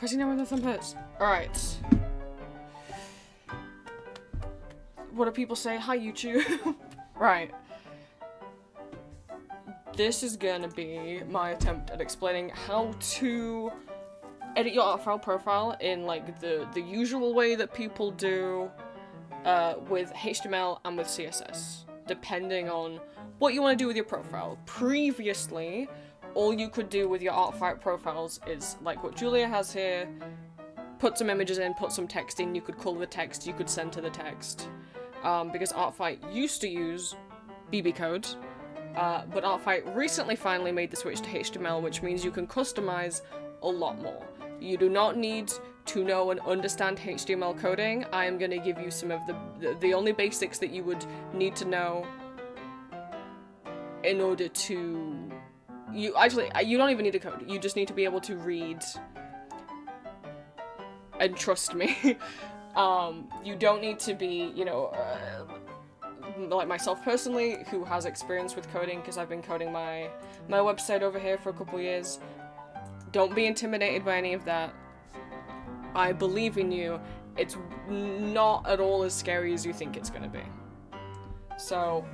does he know where the thumb hurts? Alright. What do people say? Hi, YouTube. Right. This is gonna be my attempt at explaining how to edit your art file profile in like the usual way that people do with HTML and with CSS, depending on what you want to do with your profile. Previously, all you could do with your art file profiles is like what Julia has here, put some images in, put some text in, you could color the text, you could center the text, because Artfight used to use BB code, but Artfight recently finally made the switch to HTML, which means you can customize a lot more. You do not need to know and understand HTML coding. I am going to give you some of the only basics that you would need to know in order to... You don't even need to code. You just need to be able to read. And trust me, you don't need to be, you know, like myself personally, who has experience with coding, because I've been coding my website over here for a couple years. Don't be intimidated by any of that. I believe in you. It's not at all as scary as you think it's gonna be. So,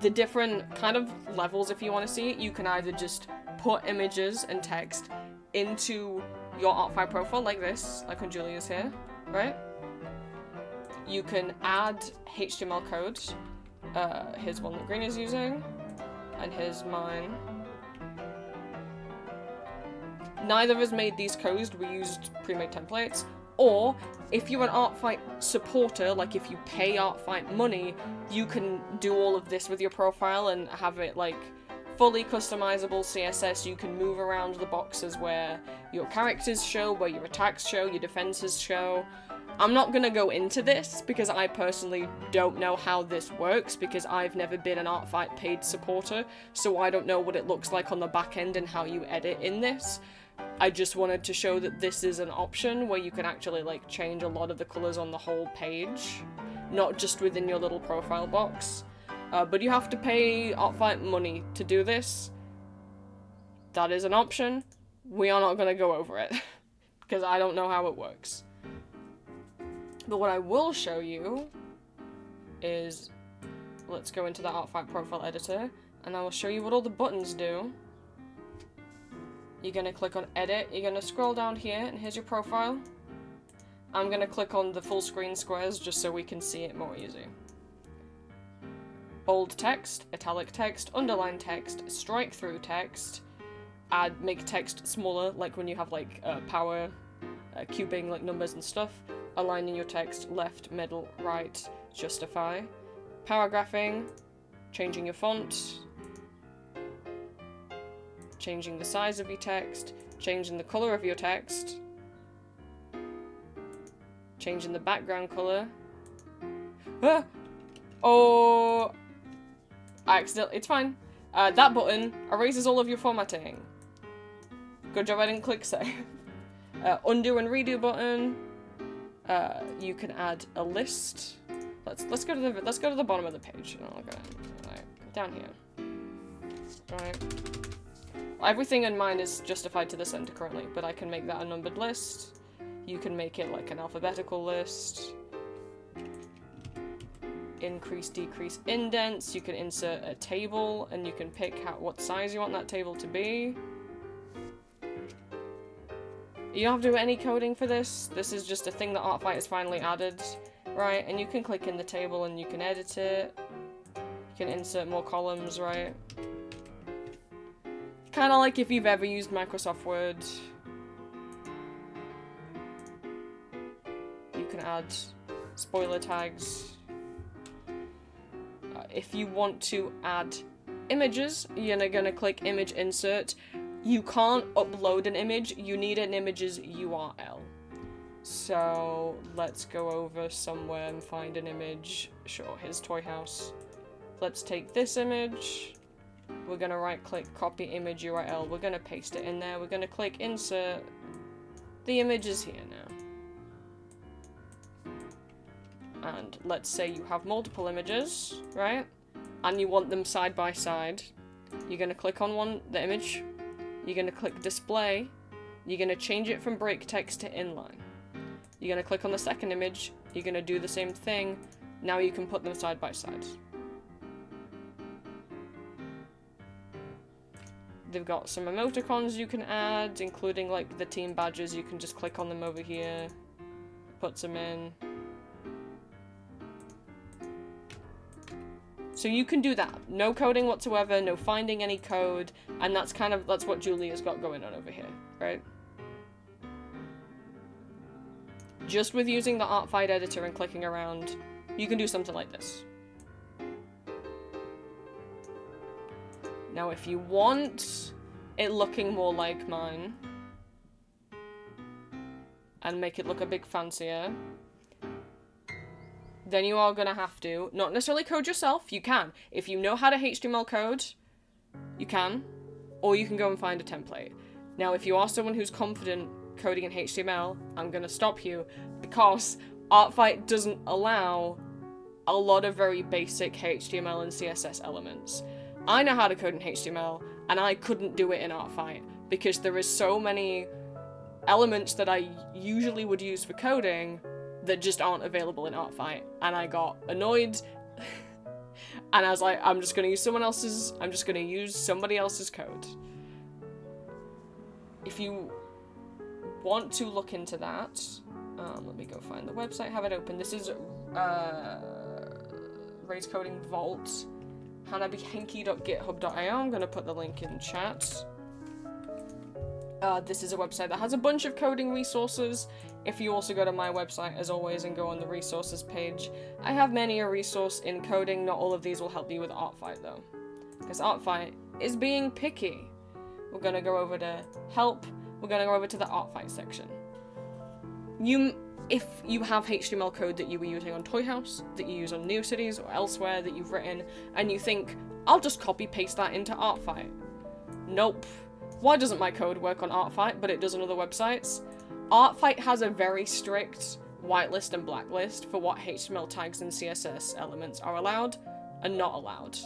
the different kind of levels, if you want to see it, you can either just put images and text into your Artfile profile like this, like on Julia's here, right? You can add HTML code. Here's one that Green is using, and here's mine. Neither of us made these codes, we used pre-made templates. Or, if you're an Artfight supporter, like if you pay Artfight money, you can do all of this with your profile and have it like fully customizable CSS. You can move around the boxes where your characters show, where your attacks show, your defenses show. I'm not gonna go into this because I personally don't know how this works, because I've never been an Artfight paid supporter, so I don't know what it looks like on the back end and how you edit in this. I just wanted to show that this is an option where you can actually like change a lot of the colors on the whole page, not just within your little profile box. But you have to pay Artfight money to do this. That is an option. We are not going to go over it, because I don't know how it works. But what I will show you is, let's go into the Artfight profile editor, and I will show you what all the buttons do. You're going to click on edit, you're going to scroll down here, and here's your profile. I'm going to click on the full screen squares just so we can see it more easy. Bold text, italic text, underline text, strike through text, make text smaller, like when you have like power, cubing like numbers and stuff, aligning your text left, middle, right, justify, paragraphing, changing your font, changing the size of your text, changing the color of your text, changing the background color. Oh, it's fine. That button erases all of your formatting. Good job I didn't click save. Undo and redo button. You can add a list. Let's go to the bottom of the page. Oh, okay. Right, down here. Right. Everything in mine is justified to the center currently, but I can make that a numbered list. You can make it like an alphabetical list. Increase, decrease indents. You can insert a table, and you can pick what size you want that table to be. You don't have to do any coding for this. This is just a thing that Artfight has finally added, right? And you can click in the table and you can edit it. You can insert more columns, right? Kind of like if you've ever used Microsoft Word. You can add spoiler tags. If you want to add images, you're gonna click image insert. You can't upload an image, you need an image's URL. So let's go over somewhere and find an image. Sure, here's Toy House. Let's take this image. We're gonna right click copy image URL. We're gonna paste it in there. We're gonna click insert. The image is here now. And let's say you have multiple images, right? And you want them side by side. You're gonna click on the image. You're gonna click display. You're going to change it from break text to inline. You're going to click on the second image. You're going to do the same thing. Now you can put them side by side. They've got some emoticons you can add, including like the team badges. You can just click on them over here, puts them in. So you can do that. No coding whatsoever, no finding any code, and that's what Julia's got going on over here, right? Just with using the Artfight editor and clicking around, you can do something like this. Now, if you want it looking more like mine, and make it look a bit fancier, then you are going to have to, not necessarily code yourself, you can. If you know how to HTML code, you can, or you can go and find a template. Now, if you are someone who's confident coding in HTML, I'm going to stop you, because Artfight doesn't allow a lot of very basic HTML and CSS elements. I know how to code in HTML, and I couldn't do it in Artfight, because there is so many elements that I usually would use for coding that just aren't available in Artfight, and I got annoyed, and I was like, I'm just gonna use somebody else's code. If you want to look into that, let me go find the website, have it open. This is Raise Coding Vault. hanabihenki.github.io. I'm going to put the link in chat. This is a website that has a bunch of coding resources. If you also go to my website, as always, and go on the resources page, I have many a resource in coding. Not all of these will help you with Artfight, though, because Artfight is being picky. We're going to go over to help. We're going to go over to the Artfight section. If you have HTML code that you were using on Toy House, that you use on NeoCities or elsewhere that you've written, and you think, I'll just copy-paste that into Artfight. Nope. Why doesn't my code work on Artfight, but it does on other websites? Artfight has a very strict whitelist and blacklist for what HTML tags and CSS elements are allowed and not allowed.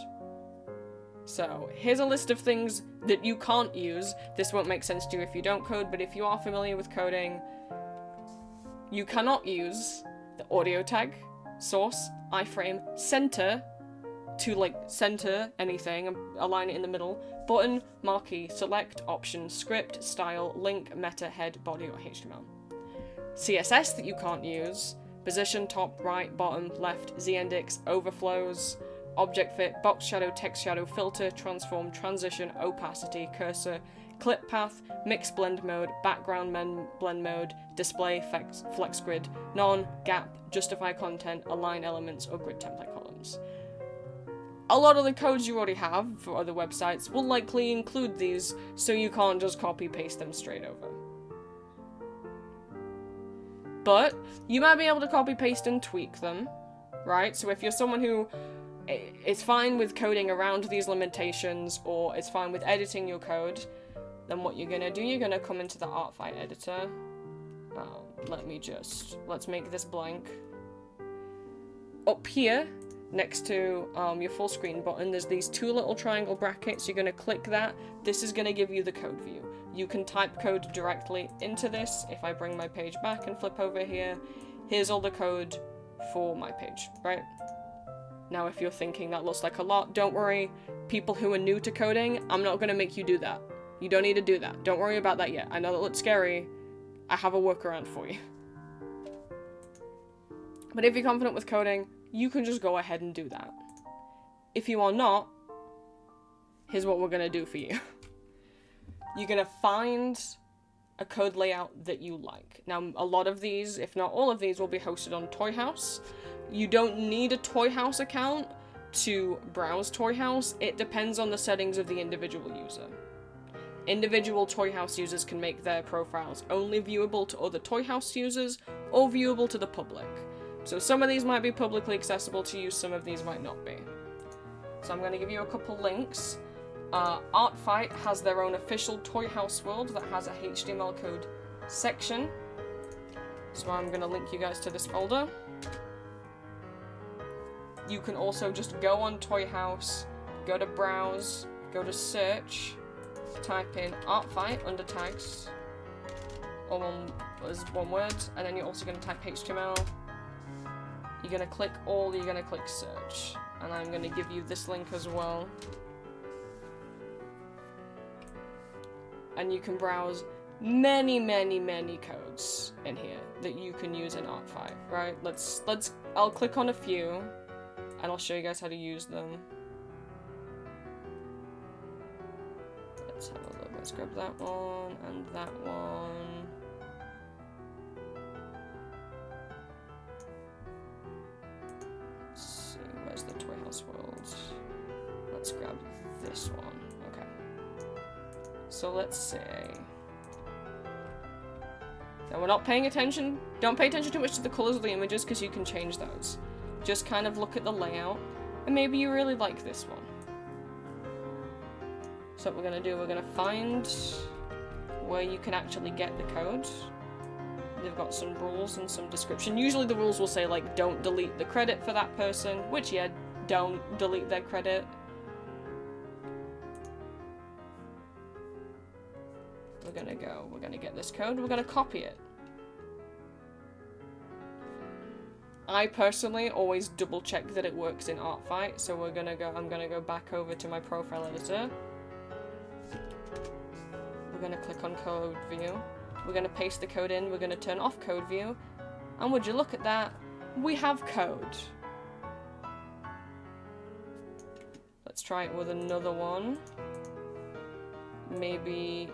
So, here's a list of things that you can't use. This won't make sense to you if you don't code, but if you are familiar with coding, you cannot use the audio tag, source, iframe, center, to like center anything and align it in the middle, button, marquee, select, option, script, style, link, meta, head, body, or HTML. CSS that you can't use, position, top, right, bottom, left, z-index, overflows, object fit, box shadow, text shadow, filter, transform, transition, opacity, cursor, clip path, mix blend mode, background blend mode, display, flex grid, none, gap, justify content, align elements, or grid template columns. A lot of the codes you already have for other websites will likely include these, so you can't just copy paste them straight over. But you might be able to copy paste and tweak them, right? So if you're someone who is fine with coding around these limitations, or is fine with editing your code, then what you're gonna do, you're gonna come into the Artfight editor. Let's make this blank. Up here, next to your full screen button, there's these two little triangle brackets. You're gonna click that. This is gonna give you the code view. You can type code directly into this. If I bring my page back and flip over here, here's all the code for my page, right? Now, if you're thinking that looks like a lot, don't worry. People who are new to coding, I'm not gonna make you do that. You don't need to do that. Don't worry about that yet. I know that looks scary. I have a workaround for you. But if you're confident with coding, you can just go ahead and do that. If you are not, here's what we're gonna do for you. You're gonna find a code layout that you like. Now, a lot of these, if not all of these, will be hosted on Toy House. You don't need a Toy House account to browse Toy House. It depends on the settings of the individual user. Individual Toy House users can make their profiles only viewable to other Toy House users or viewable to the public. So some of these might be publicly accessible to you, some of these might not be. So I'm going to give you a couple links. Artfight has their own official Toy House world that has a HTML code section. So I'm going to link you guys to this folder. You can also just go on Toy House, go to Browse, go to Search, type in Artfight under tags, or as one word, and then you're also going to type HTML. You're going to click all, you're going to click search, and I'm going to give you this link as well. And you can browse many, many, many codes in here that you can use in ArtFight, right? I'll click on a few, and I'll show you guys how to use them. Let's have a look. Let's grab that one and that one. Let's see, where's the Toy House World? Let's grab this one. Okay. So let's say. Now we're not paying attention. Don't pay attention too much to the colors of the images because you can change those. Just kind of look at the layout, and maybe you really like this one. So what we're gonna do, we're gonna find where you can actually get the code. They've got some rules and some description. Usually the rules will say like, don't delete the credit for that person, which yeah, don't delete their credit. We're gonna get this code, we're gonna copy it. I personally always double check that it works in ArtFight, so I'm gonna go back over to my profile editor. We're gonna click on code view. We're gonna paste the code in, we're gonna turn off code view, and would you look at that, we have code. Let's try it with another one. Maybe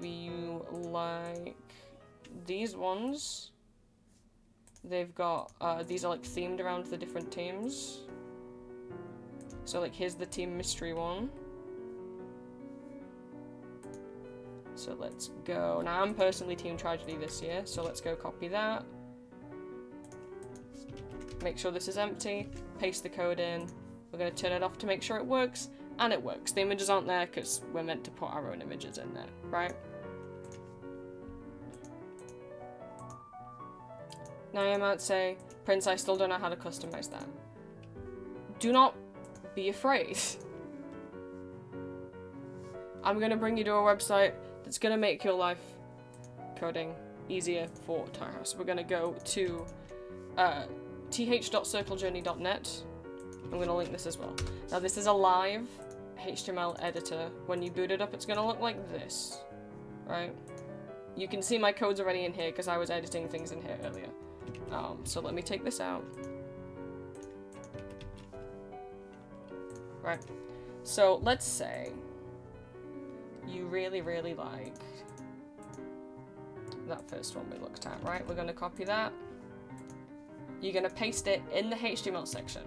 you like these ones. They've got, these are like themed around the different teams. So like here's the Team Mystery one. So let's go. Now I'm personally Team Tragedy this year, so let's go copy that. Make sure this is empty, paste the code in. We're gonna turn it off to make sure it works, and it works. The images aren't there because we're meant to put our own images in there, right? Now you might say, Prince, I still don't know how to customize that. Do not be afraid. I'm gonna bring you to a website that's gonna make your life coding easier for Toy House. We're gonna go to th.circlejourney.net. I'm gonna link this as well. Now this is a live HTML editor. When you boot it up, it's gonna look like this, right? You can see my code's already in here because I was editing things in here earlier. So let me take this out. Right. So let's say you really, really like that first one we looked at, right? We're gonna copy that. You're gonna paste it in the HTML section.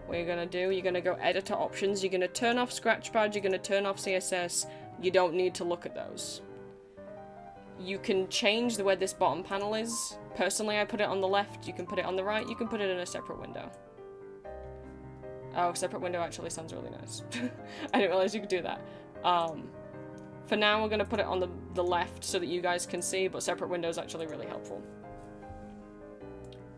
What you're gonna do, you're gonna go editor options, you're gonna turn off Scratchpad, you're gonna turn off CSS. You don't need to look at those. You can change where this bottom panel is. Personally, I put it on the left, you can put it on the right, you can put it in a separate window. Oh, separate window actually sounds really nice. I didn't realize you could do that. For now, we're gonna put it on the left so that you guys can see, but separate window is actually really helpful.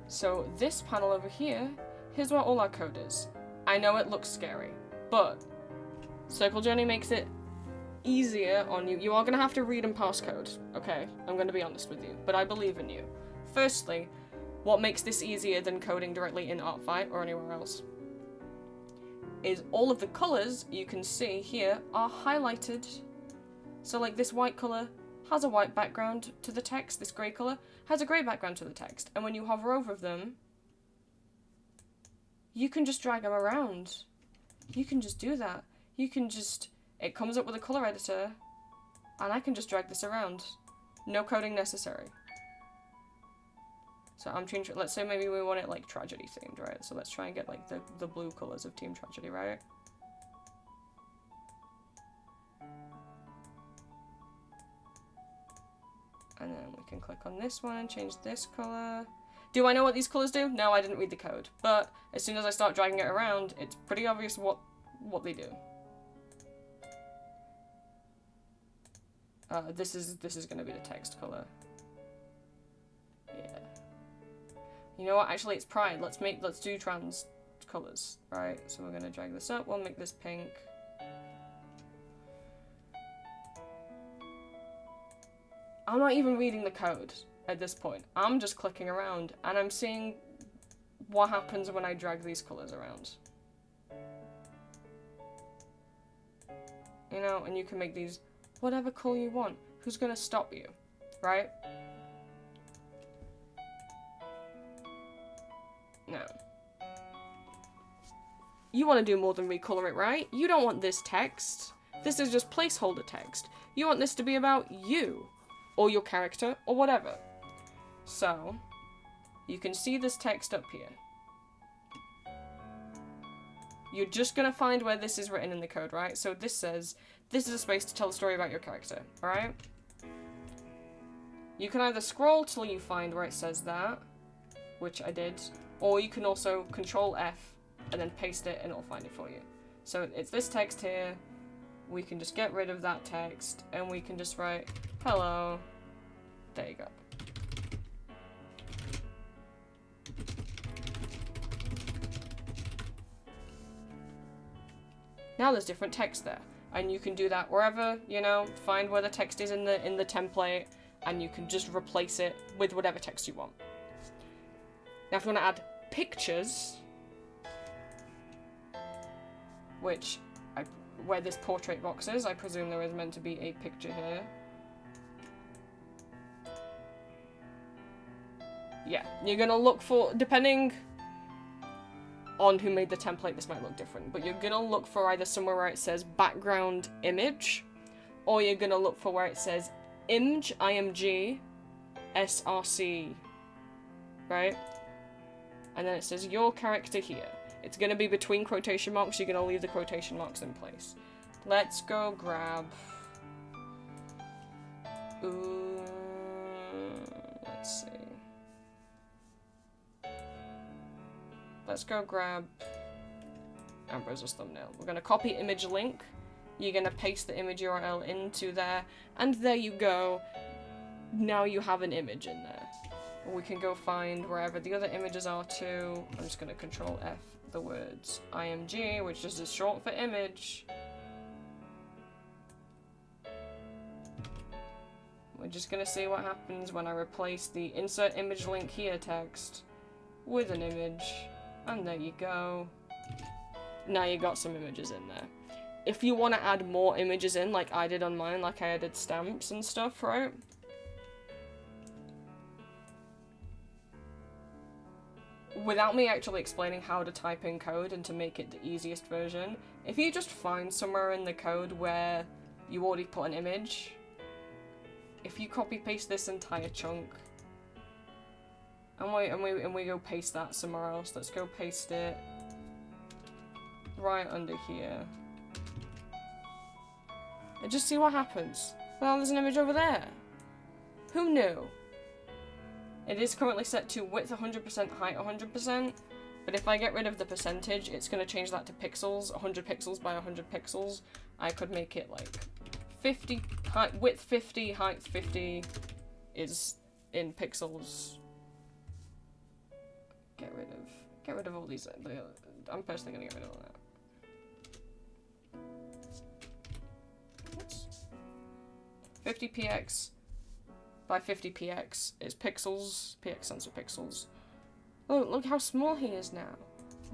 So this panel over here, here's where all our code is. I know it looks scary, but Circle Journey makes it easier on you. You are gonna have to read and parse code, okay? I'm gonna be honest with you, but I believe in you. Firstly, what makes this easier than coding directly in ArtFight or anywhere else is all of the colors you can see here are highlighted. So like this white color has a white background to the text, this gray color has a gray background to the text, and when you hover over them, you can just drag them around. You can just do that. You can just, it comes up with a color editor, and I can just drag this around. No coding necessary. So I'm changing, let's say maybe we want it like tragedy themed, right? So let's try and get like the blue colors of Team Tragedy, right? And then we can click on this one and change this color. Do I know what these colors do? No, I didn't read the code. But as soon as I start dragging it around, it's pretty obvious what they do. This is gonna be the text color. Yeah. You know what? Actually, it's Pride. Let's do trans colors, right? So we're gonna drag this up. We'll make this pink. I'm not even reading the code at this point. I'm just clicking around and I'm seeing what happens when I drag these colors around. You know, and you can make these whatever color you want. Who's gonna stop you, right? No. You want to do more than recolor it, right? You don't want this text. This is just placeholder text. You want this to be about you, or your character, or whatever. So, you can see this text up here. You're just gonna find where this is written in the code, right? So this says, this is a space to tell a story about your character, alright? You can either scroll till you find where it says that, which I did, or you can also Control F and then paste it and it'll find it for you. So it's this text here, we can just get rid of that text and we can just write, hello, there you go. Now there's different text there, and you can do that wherever, you know, find where the text is in the template, and you can just replace it with whatever text you want. Now if you want to add pictures, which, where this portrait box is, I presume there is meant to be a picture here. Yeah, you're gonna look for, depending on who made the template, this might look different, but you're gonna look for either somewhere where it says background image, or you're gonna look for where it says img, IMG, SRC, right? And then it says your character here. It's gonna be between quotation marks, you're gonna leave the quotation marks in place. Let's go grab... Ooh, let's see. Let's go grab Ambrose's thumbnail. We're gonna copy image link. You're gonna paste the image URL into there, and there you go. Now you have an image in there. We can go find wherever the other images are too. I'm just gonna Control F the words IMG, which is just short for image. We're just gonna see what happens when I replace the insert image link here text with an image. And there you go. Now you got some images in there. If you want to add more images in, like I did on mine, like I added stamps and stuff, right? Without me actually explaining how to type in code and to make it the easiest version, if you just find somewhere in the code where you already put an image, if you copy paste this entire chunk, and we go paste that somewhere else. Let's go paste it right under here. And just see what happens. Well, there's an image over there. Who knew? It is currently set to width 100%, height 100%, but if I get rid of the percentage, it's going to change that to pixels, 100 pixels by 100 pixels. I could make it like 50, width 50, height 50 is in pixels. Get rid of all these. I'm personally gonna get rid of all that. 50px by 50px is pixels. Px stands for pixels. Oh, look how small he is now.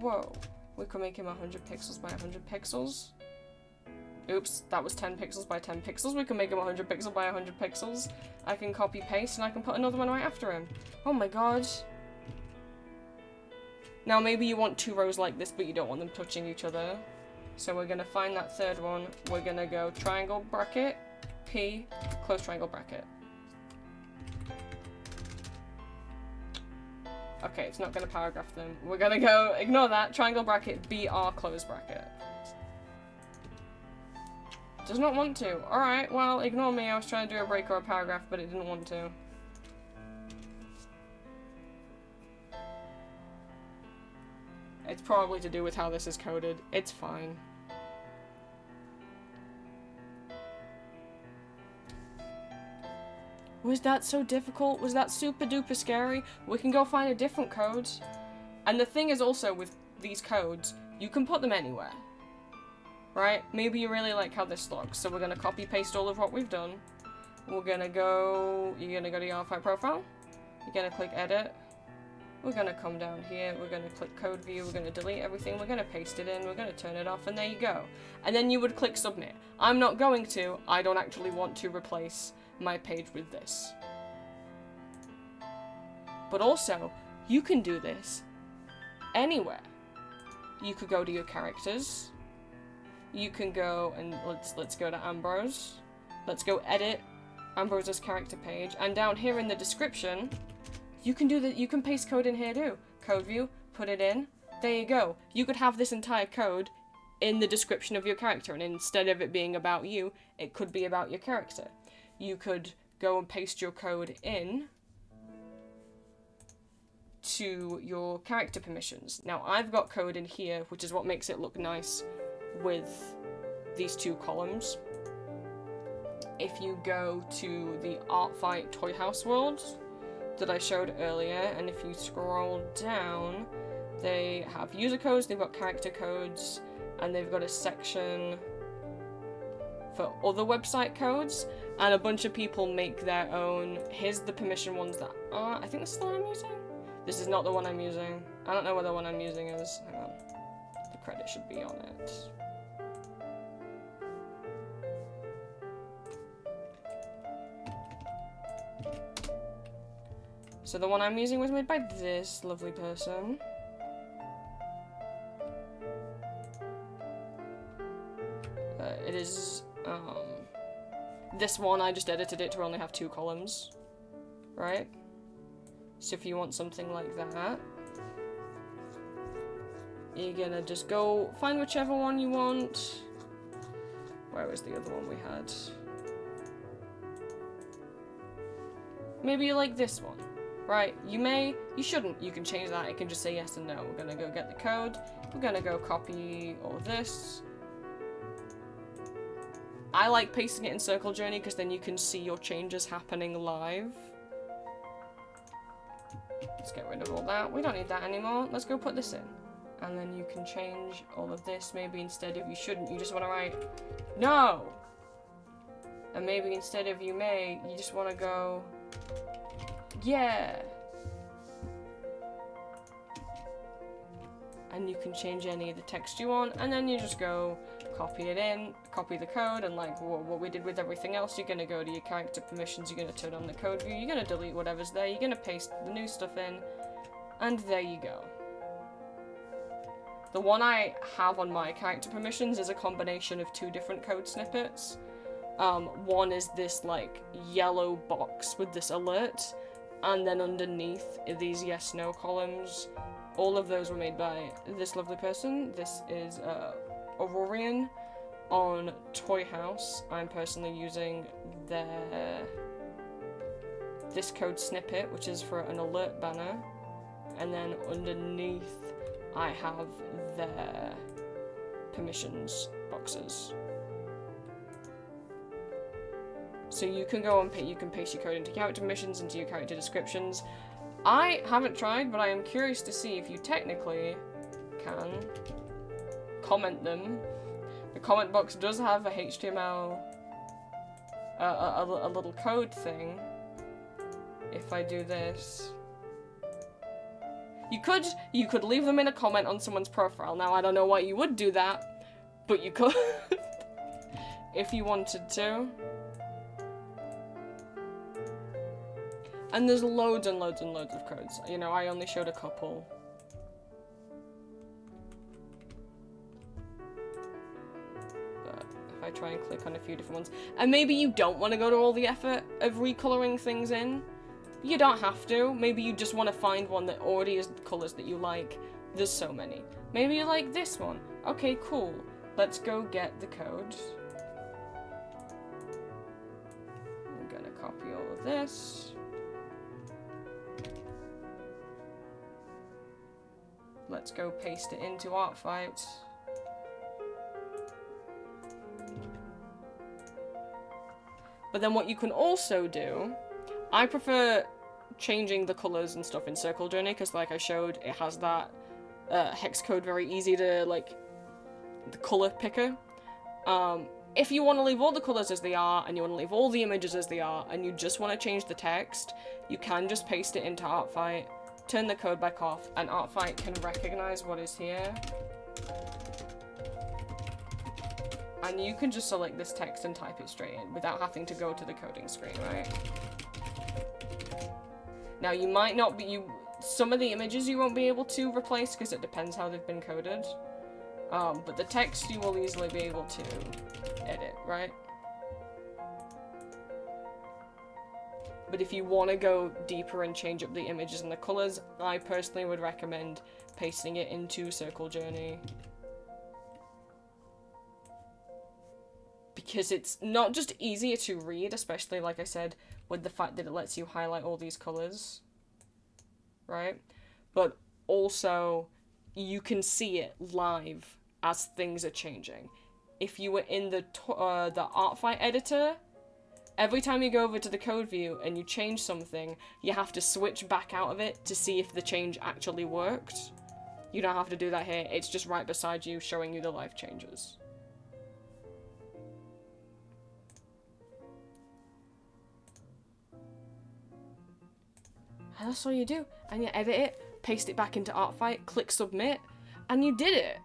Whoa. We could make him 100 pixels by 100 pixels. Oops, that was 10 pixels by 10 pixels. We can make him 100 pixels by 100 pixels. I can copy paste and I can put another one right after him. Oh my god. Now maybe you want two rows like this, but you don't want them touching each other. So we're gonna find that third one. We're gonna go triangle bracket, P, close triangle bracket. Okay, it's not gonna paragraph them. We're gonna go, ignore that, triangle bracket, BR, close bracket. Does not want to. Alright, well, ignore me. I was trying to do a break or a paragraph, but it didn't want to. It's probably to do with how this is coded. It's fine. Was that so difficult? Was that super duper scary? We can go find a different code. And the thing is also with these codes, you can put them anywhere. Right? Maybe you really like how this looks, so we're gonna copy paste all of what we've done. you're gonna go to your art file profile, you're gonna click edit, we're gonna come down here, we're gonna click code view, we're gonna delete everything, we're gonna paste it in, we're gonna turn it off, and there you go. And then you would click submit. I'm not going to, I don't actually want to replace my page with this. But also, you can do this anywhere. You could go to your characters, you can go and let's go to Ambrose, let's go edit Ambrose's character page, and down here in the description, you can do that. You can paste code in here too. Code view, put it in. There you go. You could have this entire code in the description of your character, and instead of it being about you, it could be about your character. You could go and paste your code in to your character permissions. Now, I've got code in here, which is what makes it look nice with these two columns. If you go to the Art Fight Toy House world that I showed earlier, and if you scroll down, they have user codes, they've got character codes, and they've got a section for other website codes, and a bunch of people make their own. Here's the permission ones that are, I think this is the one I'm using? This is not the one I'm using. I don't know what the one I'm using is. Hang on. The credit should be on it. So the one I'm using was made by this lovely person. It is, this one, I just edited it to only have 2 columns, right? So if you want something like that, you're gonna just go find whichever one you want. Where was the other one we had? Maybe you like this one. Right, you shouldn't, you can change that, it can just say yes and no. We're gonna go get the code, we're gonna go copy all of this. I like pasting it in Circle Journey because then you can see your changes happening live. Let's get rid of all that, we don't need that anymore, let's go put this in. And then you can change all of this, maybe instead of you shouldn't, you just wanna write, no! And maybe instead of you may, you just wanna go, yeah! And you can change any of the text you want, and then you just go copy it in, copy the code, and like what we did with everything else, you're gonna go to your character permissions, you're gonna turn on the code view, you're gonna delete whatever's there, you're gonna paste the new stuff in, and there you go. The one I have on my character permissions is a combination of 2 different code snippets. One is this like yellow box with this alert, and then underneath these yes/no columns. All of those were made by this lovely person. This is Aurorian on Toy House. I'm personally using this code snippet, which is for an alert banner, and then underneath I have their permissions boxes. So you can go and you can paste your code into character permissions, into your character descriptions. I haven't tried, but I am curious to see if you technically can comment them. The comment box does have a HTML, a little code thing. If I do this, you could leave them in a comment on someone's profile. Now I don't know why you would do that, but you could if you wanted to. And there's loads and loads and loads of codes. You know, I only showed a couple. But if I try and click on a few different ones, and maybe you don't want to go to all the effort of recoloring things in, you don't have to. Maybe you just want to find one that already is the colors that you like. There's so many. Maybe you like this one. Okay, cool. Let's go get the code. I'm gonna copy all of this. Let's go paste it into Artfight. But then what you can also do, I prefer changing the colors and stuff in Circle Journey, because like I showed, it has that hex code very easy to, like, the color picker. If you want to leave all the colors as they are, and you want to leave all the images as they are, and you just want to change the text, you can just paste it into Artfight, turn the code back off, and Artfight can recognize what is here. And you can just select this text and type it straight in without having to go to the coding screen, right? Now, you might not be, some of the images you won't be able to replace because it depends how they've been coded. But the text you will easily be able to edit, right? But if you want to go deeper and change up the images and the colors, I personally would recommend pasting it into Circle Journey. Because it's not just easier to read, especially, like I said, with the fact that it lets you highlight all these colors, right? But also, you can see it live as things are changing. If you were in the Artfight editor, every time you go over to the code view and you change something, you have to switch back out of it to see if the change actually worked. You don't have to do that here, it's just right beside you showing you the live changes. And that's all you do. And you edit it, paste it back into Artfight, click submit, and you did it.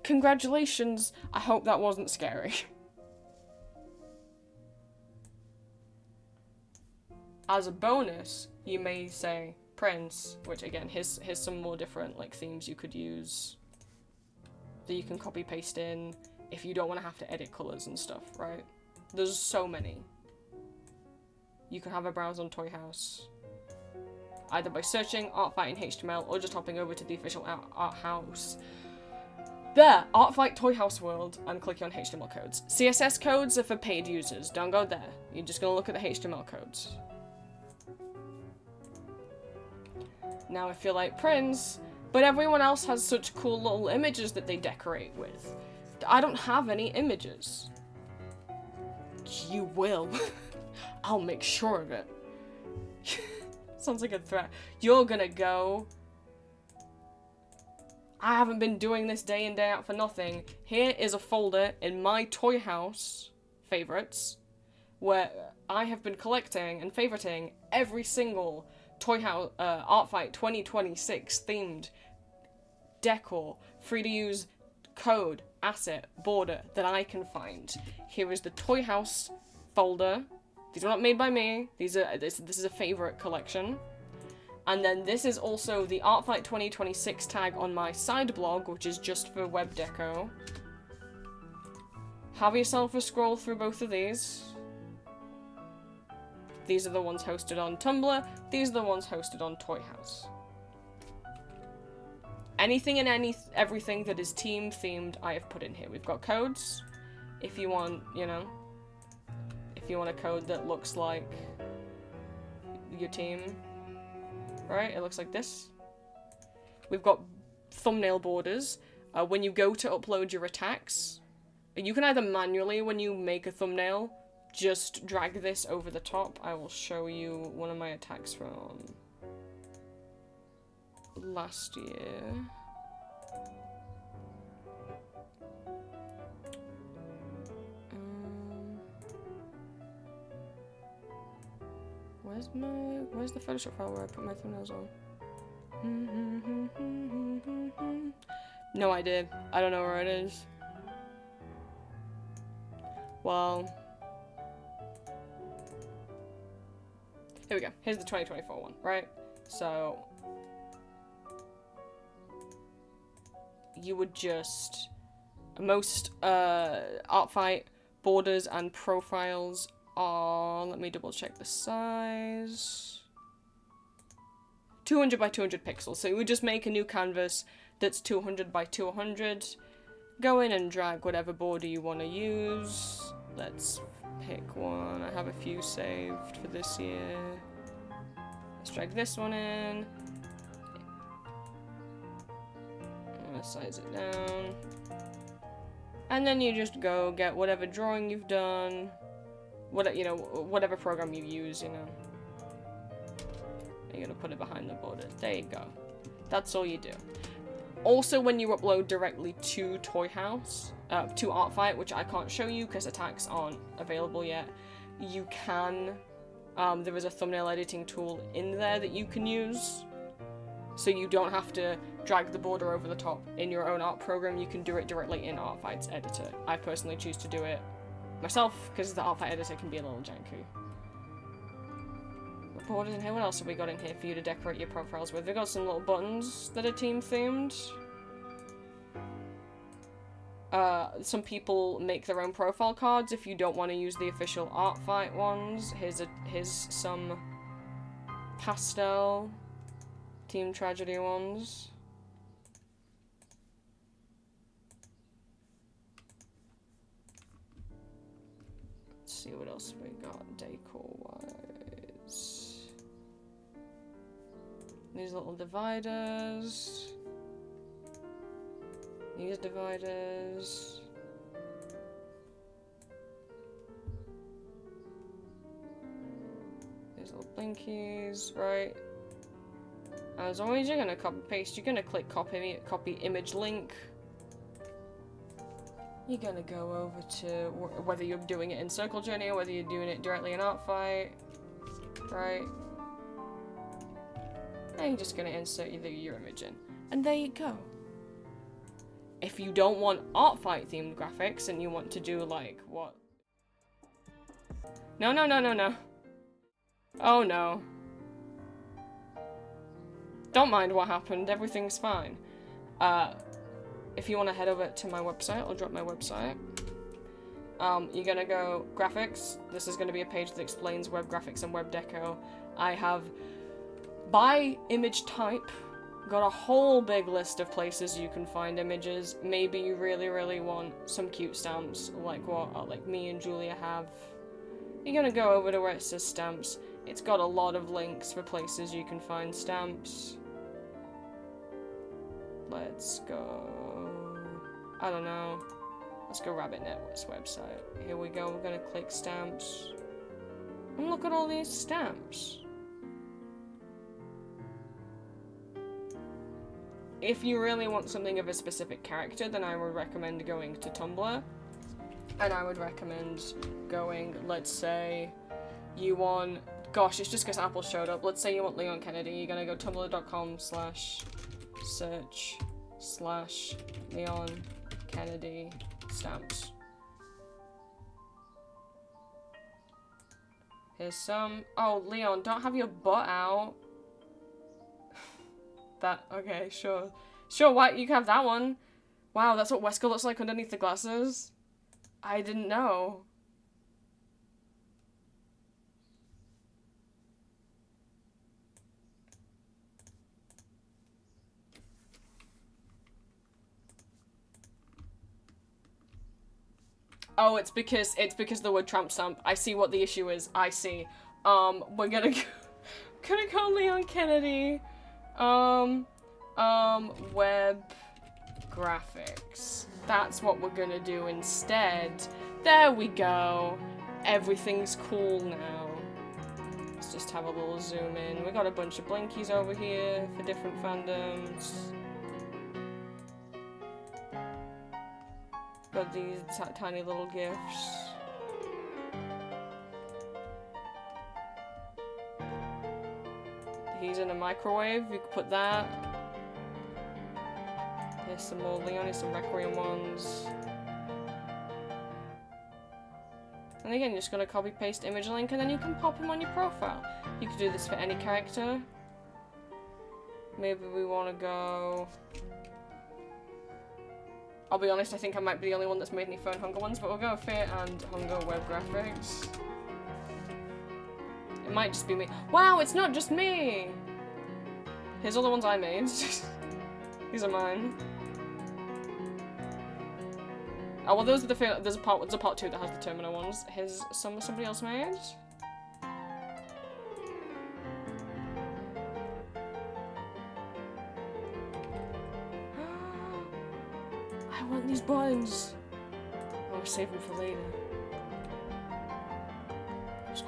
Congratulations. I hope that wasn't scary. As a bonus, you may say Prince, which again, here's some more different like themes you could use that you can copy paste in if you don't want to have to edit colors and stuff, right? There's so many. You can have a browse on Toy House, either by searching Artfight in HTML or just hopping over to the official Art House. There, Artfight Toy House World, and clicking on HTML codes. CSS codes are for paid users, don't go there. You're just gonna look at the HTML codes. Now I feel like Prince, but everyone else has such cool little images that they decorate with. I don't have any images. You will. I'll make sure of it. Sounds like a threat. You're gonna go. I haven't been doing this day in, day out for nothing. Here is a folder in my Toy House favorites where I have been collecting and favoriting every single Toy House Artfight 2026 themed decor, free to use code, asset, border that I can find. Here is the Toy House folder. These are not made by me. These are this is a favorite collection. And then this is also the Artfight 2026 tag on my side blog, which is just for web deco. Have yourself a scroll through both of these. These are the ones hosted on Tumblr. These are the ones hosted on Toy House. Anything and everything that is team themed, I have put in here. We've got codes. If you want, you know, if you want a code that looks like your team, right? It looks like this. We've got thumbnail borders. When you go to upload your attacks, you can either manually, when you make a thumbnail, just drag this over the top. I will show you one of my attacks from last year. Where's the Photoshop file where I put my thumbnails on? No idea. I don't know where it is. Well, here we go. Here's the 2024 one, right? So you would just most Artfight borders and profiles are, let me double check the size, 200 by 200 pixels. So you would just make a new canvas that's 200 by 200. Go in and drag whatever border you want to use. Let's pick one. I have a few saved for this year. Let's drag this one in. I'm gonna size it down. And then you just go get whatever drawing you've done, whatever program you use, you know. And you're gonna put it behind the border. There you go. That's all you do. Also, when you upload directly to to Artfight, which I can't show you because attacks aren't available yet, you can, there is a thumbnail editing tool in there that you can use. So you don't have to drag the border over the top in your own art program, you can do it directly in Artfight's editor. I personally choose to do it myself, because the Artfight editor can be a little janky. What borders in here? What else have we got in here for you to decorate your profiles with? We've got some little buttons that are team-themed. Some people make their own profile cards if you don't want to use the official Artfight ones. Here's some pastel Team Tragedy ones. Let's see what else we got decor-wise. These little dividers. These dividers. These little blinkies, right? As always, you're gonna copy paste, you're gonna click copy image link. You're gonna go over to, whether you're doing it in Circle Journey or whether you're doing it directly in Artfight, right? And you're just gonna insert your image in. And there you go. If you don't want Artfight themed graphics and you want to do like, what? No. Oh no. Don't mind what happened, everything's fine. If you want to head over to my website, I'll drop my website. You're gonna go graphics. This is gonna be a page that explains web graphics and web deco. I have, by image type, got a whole big list of places you can find images. Maybe you really want some cute stamps, like what like me and Julia have. You're gonna go over to where it says stamps. It's got a lot of links for places you can find stamps. Let's go, I don't know, let's go Rabbit Network's website. Here we go, we're gonna click stamps. And look at all these stamps. If you really want something of a specific character, then I would recommend going to Tumblr. And I would recommend going, let's say, you want, gosh, it's just because Apple showed up. Let's say you want Leon Kennedy. You're gonna go tumblr.com/search/Leon Kennedy stamps. Here's some. Oh, Leon, don't have your butt out. That, okay, sure. Sure, why, you can have that one. Wow, that's what Wesker looks like underneath the glasses. I didn't know. Oh, it's because the word tramp stamp. I see what the issue is. I see. We're gonna go Leon Kennedy. Web graphics. That's what we're gonna do instead. There we go. Everything's cool now. Let's just have a little zoom in. We got a bunch of blinkies over here for different fandoms. Got these tiny little gifts. He's in a microwave, you could put that. Here's some more Leon, here's some Requiem ones. And again, you're just gonna copy paste image link and then you can pop him on your profile. You could do this for any character. Maybe we wanna go... I'll be honest, I think I might be the only one that's made any Phone Hunger ones, but we'll go Fear and Hunger web graphics. It might just be me. Wow, it's not just me! Here's all the ones I made. These are mine. Oh, well, those are the there's a part 2 that has the Terminal ones. Here's somebody else made. I want these buttons. I'm gonna save them for later.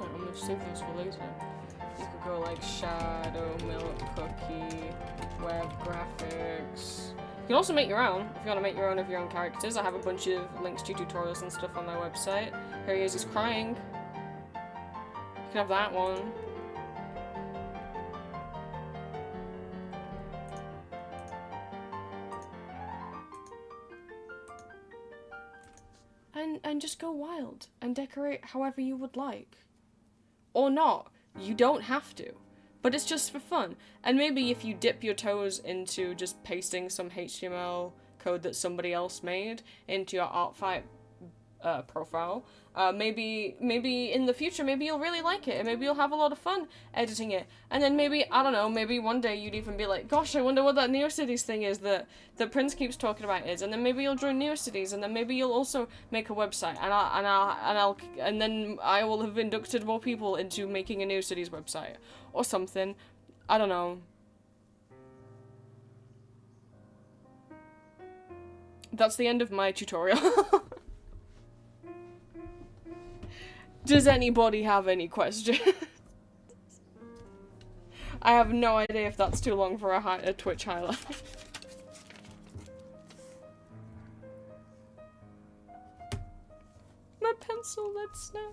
I'm gonna save those for later. You could go like Shadow, Milk, Cookie, Web Graphics. can also make your own, if you want to make your own of your own characters. I have a bunch of links to tutorials and stuff on my website. Here he is, he's crying. You can have that one. And just go wild and decorate however you would like. Or not. You don't have to. But it's just for fun. And maybe if you dip your toes into just pasting some HTML code that somebody else made into your Artfight profile, maybe in the future, maybe you'll really like it, and maybe you'll have a lot of fun editing it. And then maybe, I don't know, maybe one day you'd even be like, gosh, I wonder what that NeoCities thing is that Prince keeps talking about is. And then maybe you'll join NeoCities, and then maybe you'll also make a website, and then I will have inducted more people into making a NeoCities website or something. I don't know. That's the end of my tutorial. Does anybody have any questions? I have no idea if that's too long for a Twitch highlight. My pencil, let's snap.